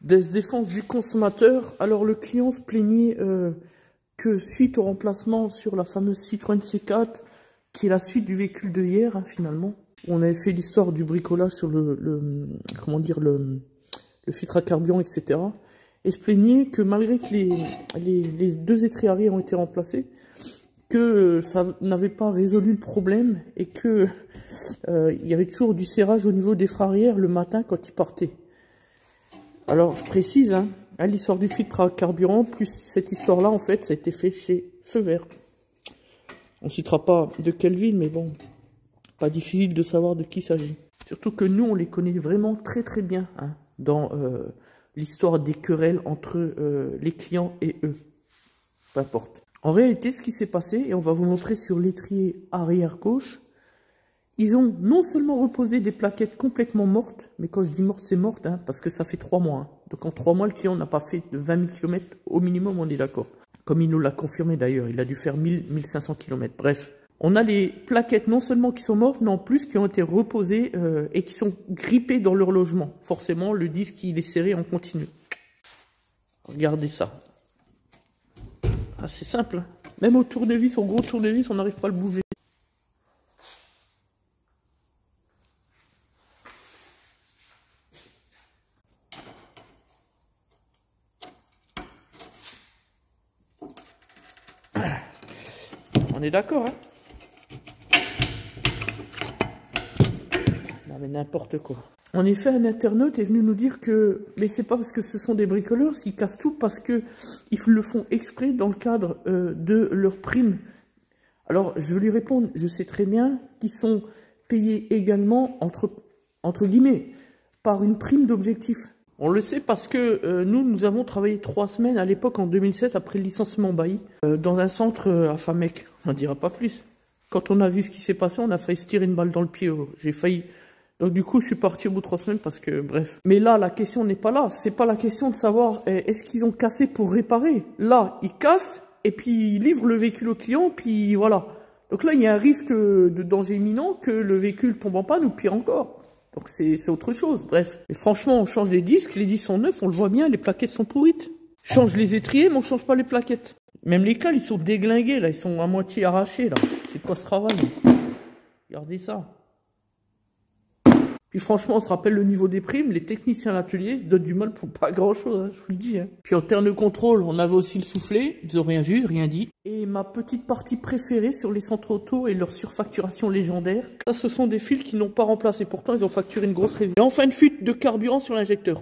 défense du consommateur. Alors le client se plaignait que suite au remplacement sur la fameuse Citroën C4, qui est la suite du véhicule de hier, hein, finalement. On avait fait l'histoire du bricolage sur comment dire, le filtre à carburant, etc. Et se plaignait que malgré que les deux étriers arrière ont été remplacés, que ça n'avait pas résolu le problème et que il y avait toujours du serrage au niveau des freins arrière le matin quand ils partaient. Alors je précise, hein, l'histoire du filtre à carburant, plus cette histoire-là, en fait, ça a été fait chez Feu Vert. On ne citera pas de quelle ville, mais bon, pas difficile de savoir de qui il s'agit. Surtout que nous, on les connaît vraiment très très bien, hein, dans l'histoire des querelles entre les clients et eux. Peu importe. En réalité, ce qui s'est passé, et on va vous montrer sur l'étrier arrière gauche, ils ont non seulement reposé des plaquettes complètement mortes, mais quand je dis mortes, c'est morte, hein, parce que ça fait 3 mois. Hein. Donc en 3 mois, le client n'a pas fait de 20 000 km au minimum, on est d'accord. Comme il nous l'a confirmé d'ailleurs, il a dû faire 1500 km. Bref, on a les plaquettes non seulement qui sont mortes, mais en plus qui ont été reposées et qui sont grippées dans leur logement. Forcément, le disque, il est serré en continu. Regardez ça. Ah, c'est simple. Hein. Même au tournevis, au gros tournevis, on n'arrive pas à le bouger. On est d'accord, hein? Non mais n'importe quoi. En effet, un internaute est venu nous dire que, mais c'est pas parce que ce sont des bricoleurs, s'ils cassent tout, parce que ils le font exprès dans le cadre de leur prime. Alors, je veux lui répondre, je sais très bien qu'ils sont payés également, entre guillemets, par une prime d'objectif. On le sait parce que nous avons travaillé 3 semaines à l'époque, en 2007, après le licenciement Bailly, dans un centre à Famec. On n'en dira pas plus. Quand on a vu ce qui s'est passé, on a failli se tirer une balle dans le pied. J'ai failli... Donc du coup, je suis parti au bout de 3 semaines parce que, bref. Mais là, la question n'est pas là. C'est pas la question de savoir est-ce qu'ils ont cassé pour réparer. Là, ils cassent et puis ils livrent le véhicule au client, puis voilà. Donc là, il y a un risque de danger imminent que le véhicule tombe en panne ou pire encore. Donc c'est autre chose, bref. Mais franchement, on change les disques sont neufs, on le voit bien, les plaquettes sont pourrites. Change les étriers, mais on change pas les plaquettes. Même les cales, ils sont déglingués, là, ils sont à moitié arrachés, là. C'est quoi ce travail? Regardez ça. Puis franchement, on se rappelle le niveau des primes, les techniciens à l'atelier se donnent du mal pour pas grand chose, hein, je vous le dis. Hein. Puis en termes de contrôle, on avait aussi le soufflet, ils ont rien vu, rien dit. Et ma petite partie préférée sur les centres auto et leur surfacturation légendaire, ça ce sont des fils qui n'ont pas remplacé, pourtant ils ont facturé une grosse révision. Et enfin une fuite de carburant sur l'injecteur.